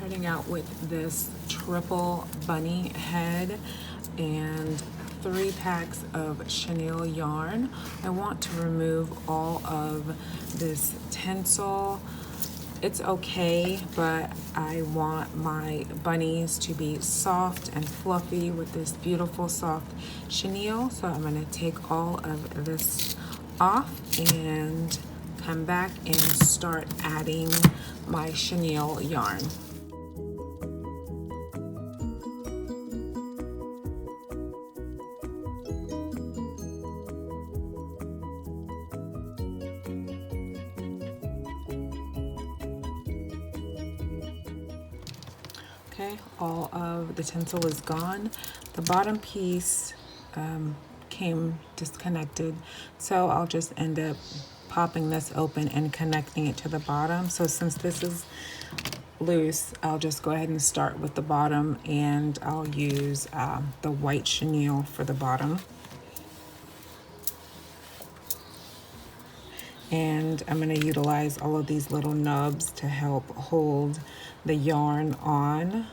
Starting out with this triple bunny head and 3 packs of chenille yarn. I want to remove all of this tinsel. It's okay, but I want my bunnies to be soft and fluffy with this beautiful soft chenille. So I'm gonna take all of this off and come back and start adding my chenille yarn. Okay, all of the tinsel is gone. The bottom piece came disconnected, so I'll just end up popping this open and connecting it to the bottom. So since this is loose, I'll just go ahead and start with the bottom, and I'll use the white chenille for the bottom. And I'm going to utilize all of these little nubs to help hold the yarn on.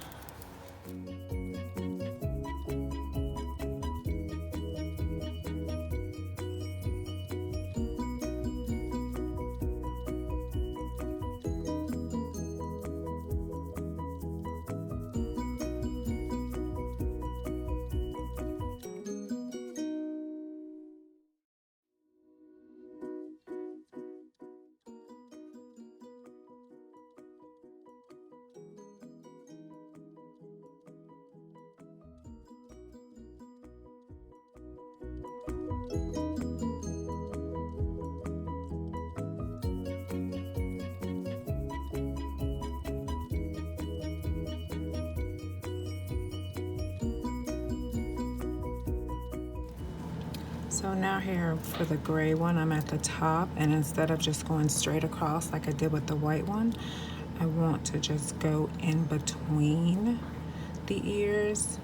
So now here for the gray one, I'm at the top, and instead of just going straight across like I did with the white one, I want to just go in between the ears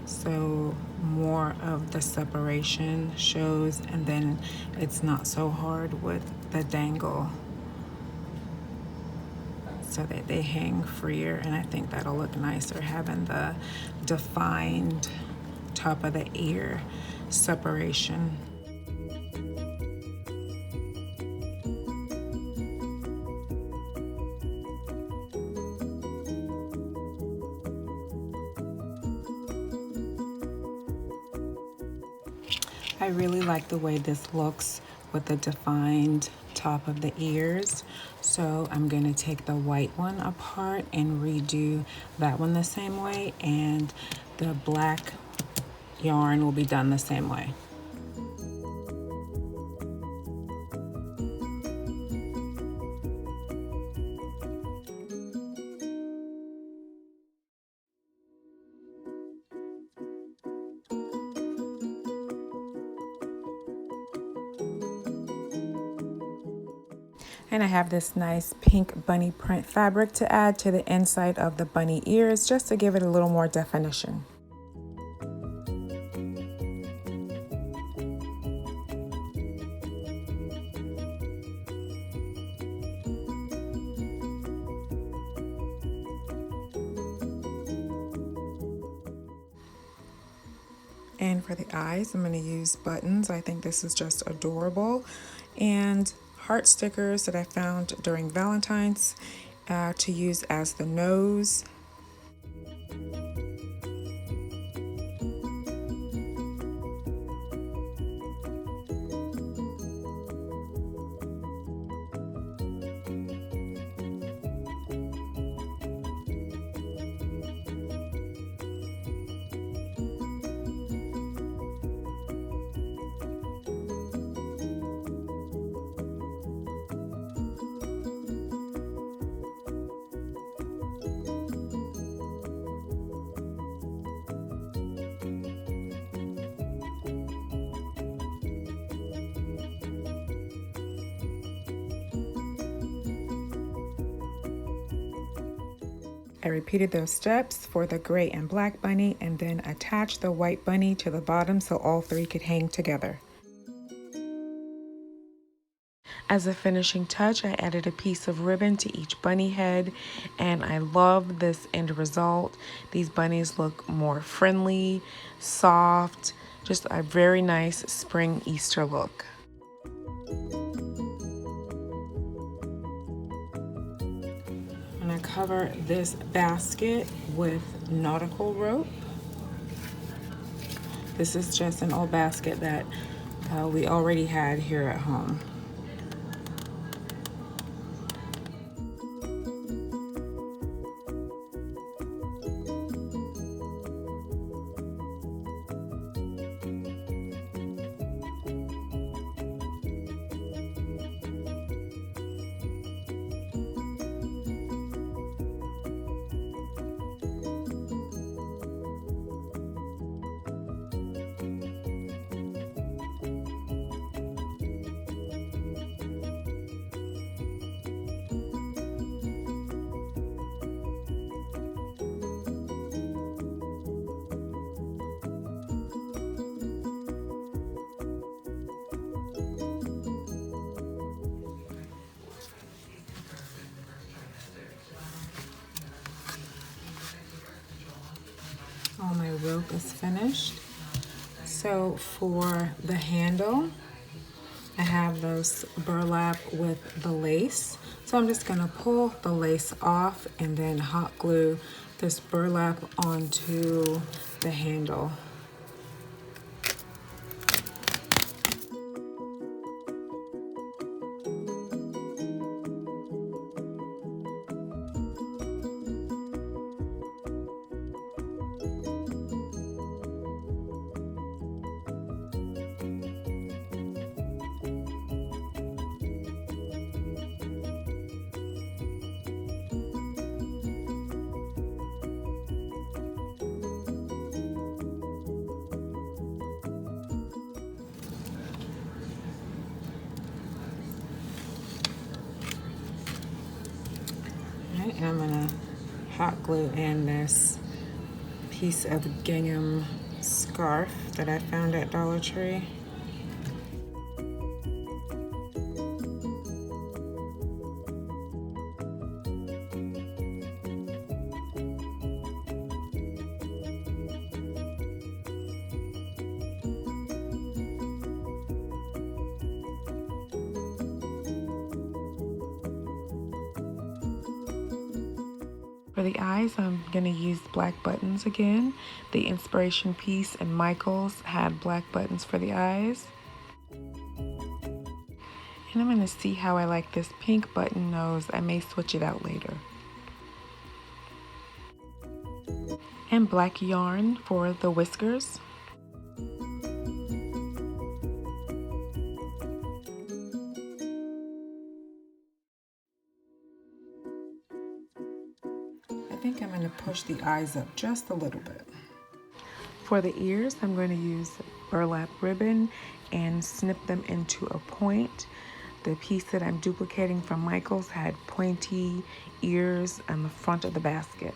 so more of the separation shows, and then it's not so hard with the dangle, so that they hang freer. And I think that'll look nicer having the defined top of the ear separation. I really like the way this looks with the defined top of the ears. So I'm going to take the white one apart and redo that one the same way, and the black yarn will be done the same way. And I have this nice pink bunny print fabric to add to the inside of the bunny ears, just to give it a little more definition. And for the eyes, I'm going to use buttons. I think this is just adorable. And heart stickers that I found during Valentine's to use as the nose. I repeated those steps for the gray and black bunny, and then attached the white bunny to the bottom so all three could hang together. As a finishing touch, I added a piece of ribbon to each bunny head, and I love this end result. These bunnies look more friendly, soft, just a very nice spring Easter look. I'm going to cover this basket with nautical rope. This is just an old basket that we already had here at home. All my rope is finished. So for the handle, I have those burlap with the lace. So I'm just gonna pull the lace off and then hot glue this burlap onto the handle. And I'm gonna hot glue in this piece of gingham scarf that I found at DollarTree. For the eyes, I'm going to use black buttons again. The inspiration piece in Michaels had black buttons for the eyes. And I'm going to see how I like this pink button nose. I may switch it out later. And black yarn for the whiskers. I think I'm going to push the eyes up just a little bit. For the ears, I'm going to use burlap ribbon and snip them into a point. The piece that I'm duplicating from Michaels had pointy ears on the front of the basket.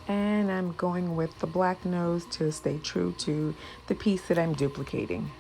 And I'm going with the black nose to stay true to the piece that I'm duplicating.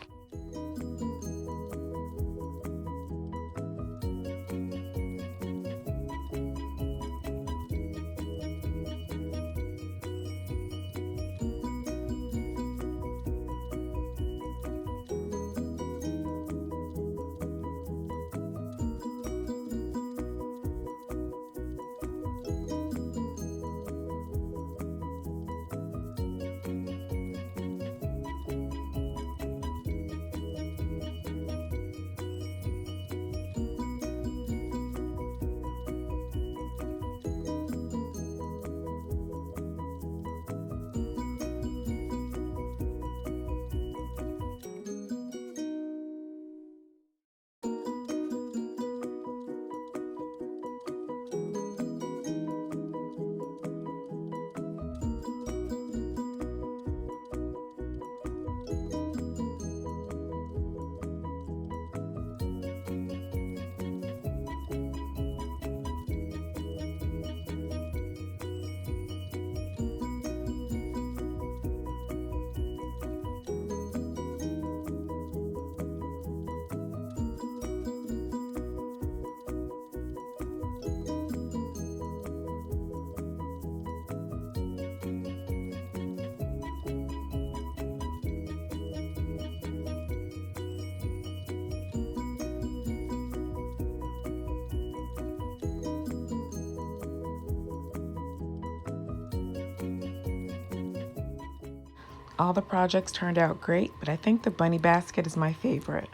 All the projects turned out great, but I think the bunny basket is my favorite.